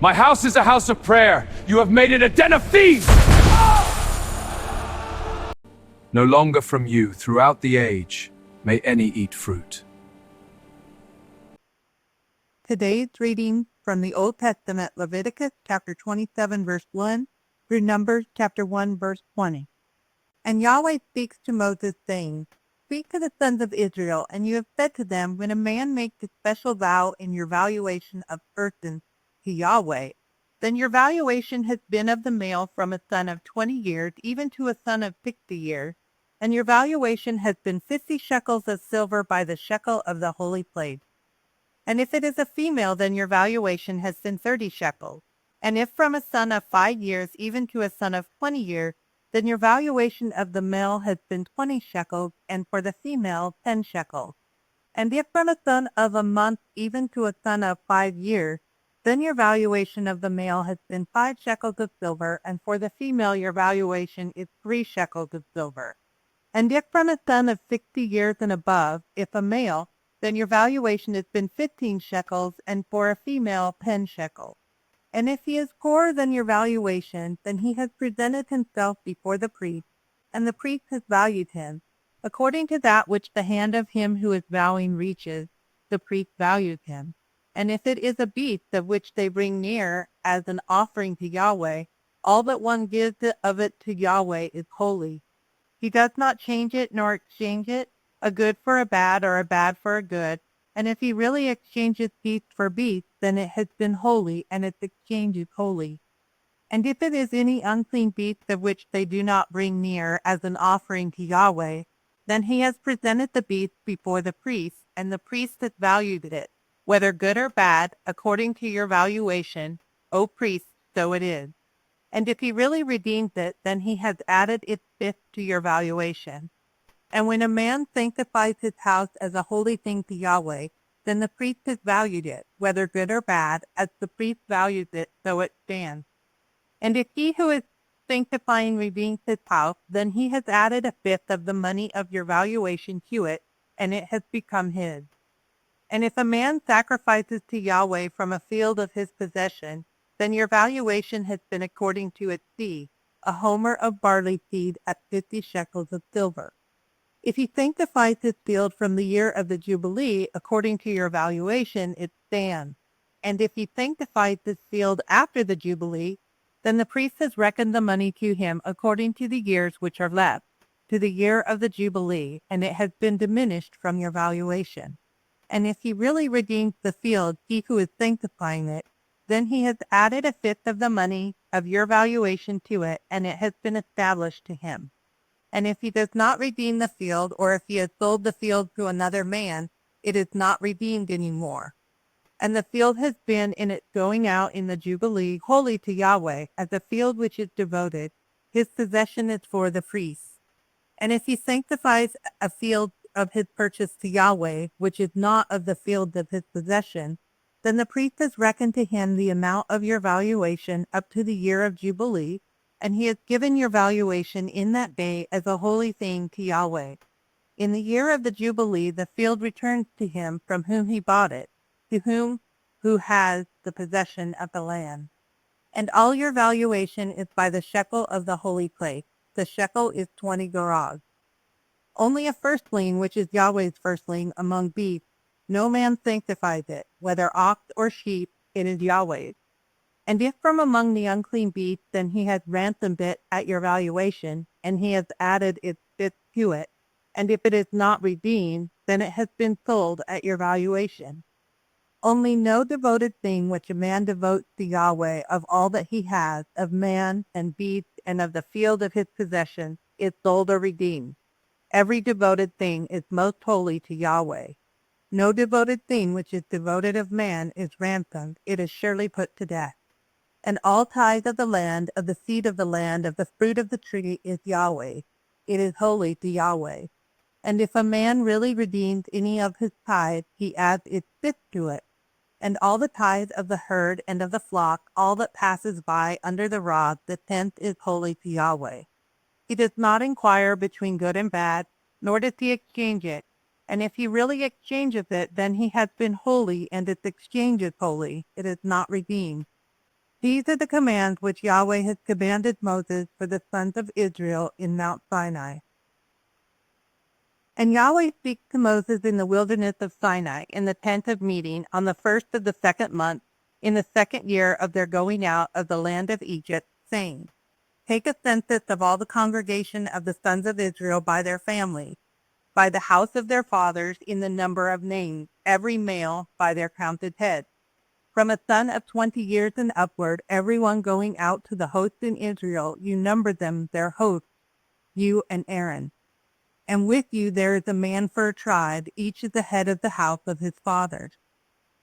My house is a house of prayer. You have made it a den of thieves! No longer from you, throughout the age, may any eat fruit. Today's reading from the Old Testament, Leviticus chapter 27, verse 1, through Numbers chapter 1, verse 20. And Yahweh speaks to Moses, saying, Speak to the sons of Israel, and you have said to them, when a man makes a special vow in your valuation of persons to Yahweh, then your valuation has been of the male from a son of 20 years, even to a son of 60 years, and your valuation has been 50 shekels of silver by the shekel of the holy place. And if it is a female, then your valuation has been 30 shekels. And if from a son of 5 years even to a son of 20 years, then your valuation of the male has been 20 shekels, and for the female 10 shekels. And if from a son of a month even to a son of 5 years, then your valuation of the male has been 5 shekels of silver, and for the female your valuation is 3 shekels of silver. And if from a son of 60 years and above, if a male, then your valuation has been 15 shekels, and for a female 10 shekels. And if he is poorer than your valuation, then he has presented himself before the priest, and the priest has valued him. According to that which the hand of him who is vowing reaches, the priest values him. And if it is a beast of which they bring near as an offering to Yahweh, all that one gives of it to Yahweh is holy. He does not change it nor exchange it, a good for a bad or a bad for a good. And if he really exchanges beast for beast, then it has been holy, and its exchange is holy. And if it is any unclean beast of which they do not bring near as an offering to Yahweh, then he has presented the beast before the priest, and the priest has valued it, whether good or bad, according to your valuation, O priest, so it is. And if he really redeems it, then he has added its fifth to your valuation. And when a man sanctifies his house as a holy thing to Yahweh, then the priest has valued it, whether good or bad, as the priest values it, so it stands. And if he who is sanctifying redeems his house, then he has added a fifth of the money of your valuation to it, and it has become his. And if a man sacrifices to Yahweh from a field of his possession, then your valuation has been according to its seed, a homer of barley seed at 50 shekels of silver. If he sanctifies his field from the year of the Jubilee, according to your valuation, it stands. And if he sanctifies his field after the Jubilee, then the priest has reckoned the money to him according to the years which are left, to the year of the Jubilee, and it has been diminished from your valuation. And if he really redeems the field, he who is sanctifying it, then he has added a fifth of the money of your valuation to it, and it has been established to him. And if he does not redeem the field, or if he has sold the field to another man, it is not redeemed any more. And the field has been in its going out in the Jubilee holy to Yahweh, as a field which is devoted. His possession is for the priests. And if he sanctifies a field of his purchase to Yahweh, which is not of the field of his possession, then the priest has reckoned to him the amount of your valuation up to the year of Jubilee, and he has given your valuation in that day as a holy thing to Yahweh. In the year of the Jubilee, the field returns to him from whom he bought it, to whom who has the possession of the land. And all your valuation is by the shekel of the holy place. The shekel is 20 gerahs. Only a firstling, which is Yahweh's firstling among beasts, no man sanctifies it, whether ox or sheep, it is Yahweh's. And if from among the unclean beasts, then he has ransomed it at your valuation, and he has added its fifth to it. And if it is not redeemed, then it has been sold at your valuation. Only no devoted thing which a man devotes to Yahweh of all that he has, of man and beast and of the field of his possession, is sold or redeemed. Every devoted thing is most holy to Yahweh. No devoted thing which is devoted of man is ransomed, it is surely put to death. And all tithe of the land, of the seed of the land, of the fruit of the tree is Yahweh. It is holy to Yahweh. And if a man really redeems any of his tithe, he adds its fifth to it. And all the tithe of the herd and of the flock, all that passes by under the rod, the tenth is holy to Yahweh. He does not inquire between good and bad, nor does he exchange it. And if he really exchanges it, then he has been holy, and its exchange is holy. It is not redeemed. These are the commands which Yahweh has commanded Moses for the sons of Israel in Mount Sinai. And Yahweh speaks to Moses in the wilderness of Sinai in the tent of meeting on the first of the second month in the second year of their going out of the land of Egypt, saying, Take a census of all the congregation of the sons of Israel by their families, by the house of their fathers in the number of names, every male by their counted heads. From a son of 20 years and upward, everyone going out to the host in Israel, you number them their hosts, you and Aaron. And with you there is a man for a tribe, each is the head of the house of his fathers.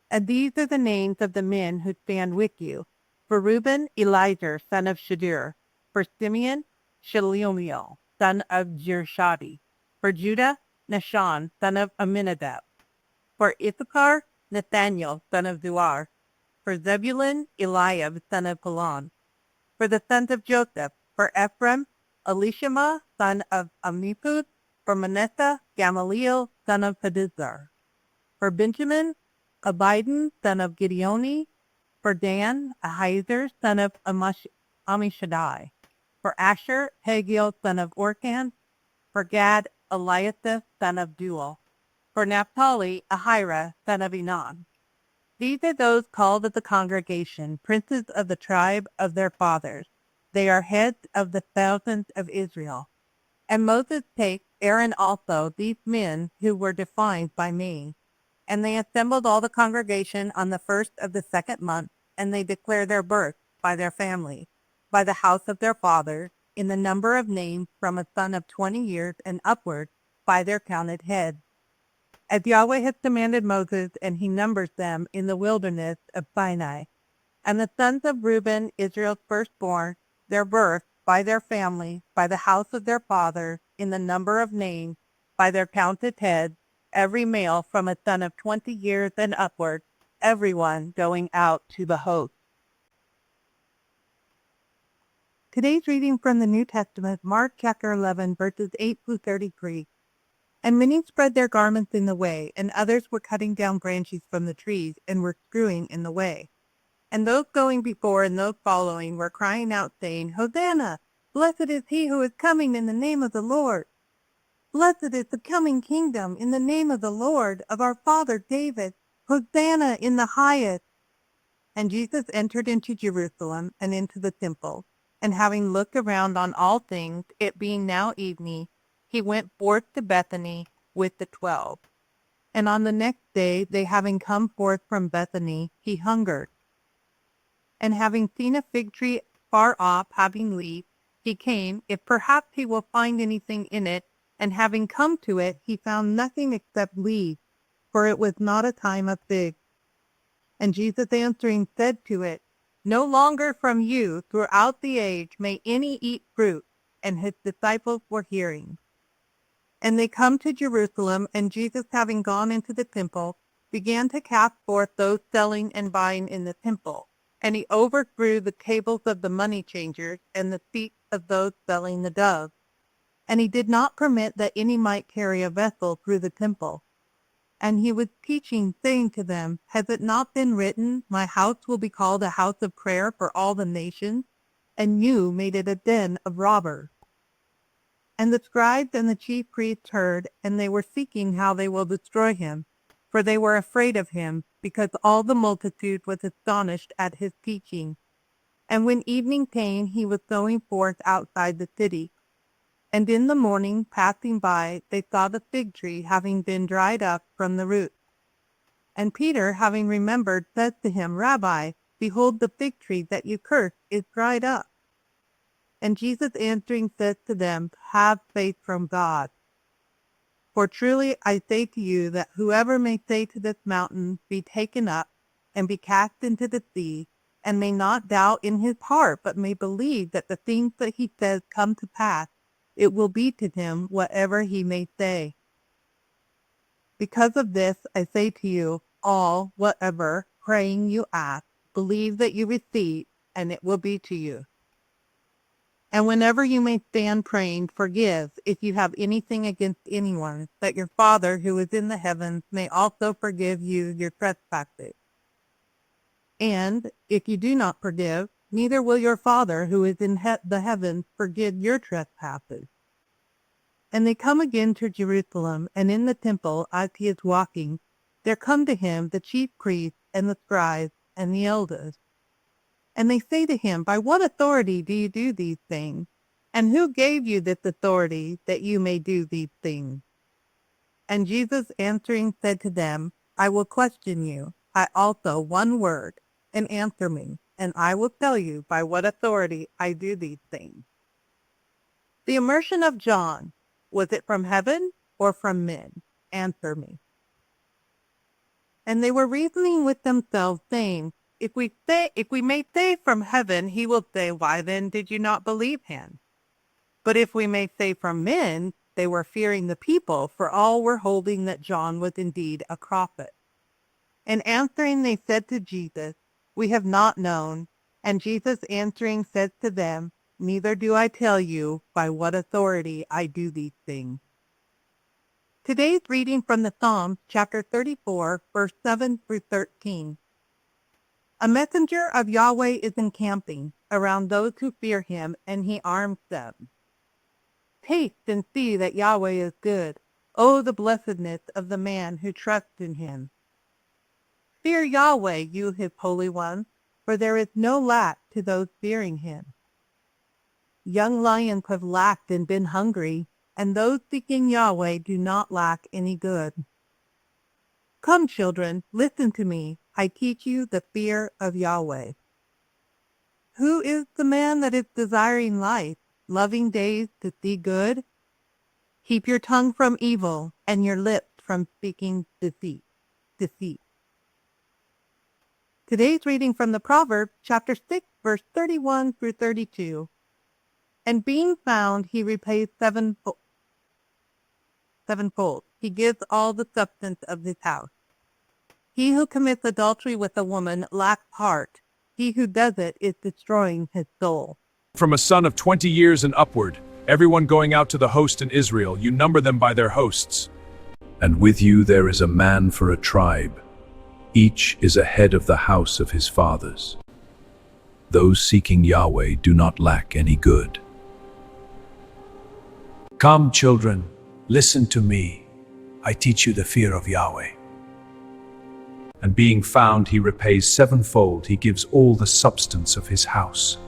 And these are the names of the men who stand with you. For Reuben, Elizur, son of Shadur. For Simeon, Shelumiel, son of Jershadi. For Judah, Nahshon, son of Amminadab. For Issachar, Nathaniel, son of Zuar. For Zebulun, Eliab, son of Pelon. For the sons of Joseph, for Ephraim, Elishama, son of Ammihud. For Manasseh, Gamaliel, son of Pedizar. For Benjamin, Abidan, son of Gideoni. For Dan, Ahiezer, son of Ammishaddai. For Asher, Hagiel, son of Orkan. For Gad, Eliasaph, son of Duel. For Naphtali, Ahira, son of Enan. These are those called of the congregation, princes of the tribe of their fathers. They are heads of the thousands of Israel. And Moses takes Aaron also, these men who were defined by me. And they assembled all the congregation on the first of the second month, and they declare their birth by their family, by the house of their fathers, in the number of names from a son of 20 years and upward, by their counted heads. As Yahweh has commanded Moses, and he numbers them in the wilderness of Sinai. And the sons of Reuben, Israel's firstborn, their birth, by their family, by the house of their fathers, in the number of names, by their counted heads, every male from a son of 20 years and upward, everyone going out to the host. Today's reading from the New Testament, Mark chapter 11, verses 8 through 33. And many spread their garments in the way, and others were cutting down branches from the trees, and were strewing in the way. And those going before and those following were crying out, saying, Hosanna! Blessed is he who is coming in the name of the Lord. Blessed is the coming kingdom in the name of the Lord, of our father David. Hosanna in the highest. And Jesus entered into Jerusalem and into the temple. And having looked around on all things, it being now evening, he went forth to Bethany with the 12. And on the next day, they having come forth from Bethany, he hungered. And having seen a fig tree far off, having leaves, he came, if perhaps he will find anything in it. And having come to it, he found nothing except leaves, for it was not a time of figs. And Jesus answering said to it, No longer from you throughout the age may any eat fruit. And his disciples were hearing. And they come to Jerusalem, and Jesus, having gone into the temple, began to cast forth those selling and buying in the temple. And he overthrew the tables of the money changers and the seats of those selling the doves. And he did not permit that any might carry a vessel through the temple. And he was teaching, saying to them, Has it not been written, My house will be called a house of prayer for all the nations? And you made it a den of robbers. And the scribes and the chief priests heard, and they were seeking how they will destroy him, for they were afraid of him, because all the multitude was astonished at his teaching. And when evening came, he was going forth outside the city. And in the morning, passing by, they saw the fig tree having been dried up from the roots. And Peter, having remembered, said to him, Rabbi, behold, the fig tree that you cursed is dried up. And Jesus answering said to them, Have faith from God. For truly I say to you that whoever may say to this mountain, Be taken up, and be cast into the sea, and may not doubt in his heart, but may believe that the things that he says come to pass, it will be to him whatever he may say. Because of this I say to you, all, whatever, praying you ask, believe that you receive, and it will be to you. And whenever you may stand praying, forgive if you have anything against anyone, that your Father who is in the heavens may also forgive you your trespasses. And if you do not forgive, neither will your Father who is in the heavens forgive your trespasses. And they come again to Jerusalem, and in the temple, as he is walking, there come to him the chief priests and the scribes and the elders. And they say to him, by what authority do you do these things? And who gave you this authority that you may do these things? And Jesus answering said to them, I will question you, I also one word, and answer me, and I will tell you by what authority I do these things. The immersion of John, was it from heaven or from men? Answer me. And they were reasoning with themselves, saying, if we may say from heaven, he will say, why then did you not believe him? But if we may say from men, they were fearing the people, for all were holding that John was indeed a prophet. And answering, they said to Jesus, we have not known. And Jesus answering said to them, neither do I tell you by what authority I do these things. Today's reading from the Psalms, chapter 34, verse 7 through 13. A messenger of Yahweh is encamping around those who fear him, and he arms them. Taste and see that Yahweh is good. Oh, the blessedness of the man who trusts in him. Fear Yahweh, you his holy ones, for there is no lack to those fearing him. Young lions have lacked and been hungry, and those seeking Yahweh do not lack any good. Come, children, listen to me. I teach you the fear of Yahweh. Who is the man that is desiring life, loving days to see good? Keep your tongue from evil and your lips from speaking deceit. Today's reading from the Proverbs, chapter 6, verse 31 through 32. And being found, he repays sevenfold. He gives all the substance of his house. He who commits adultery with a woman lacks heart. He who does it is destroying his soul. From a son of 20 years and upward, everyone going out to the host in Israel, you number them by their hosts. And with you there is a man for a tribe. Each is a head of the house of his fathers. Those seeking Yahweh do not lack any good. Come, children, listen to me. I teach you the fear of Yahweh. And being found, he repays sevenfold. He gives all the substance of his house.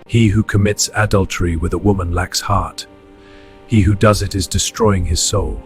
He who commits adultery with a woman lacks heart. He who does it is destroying his soul.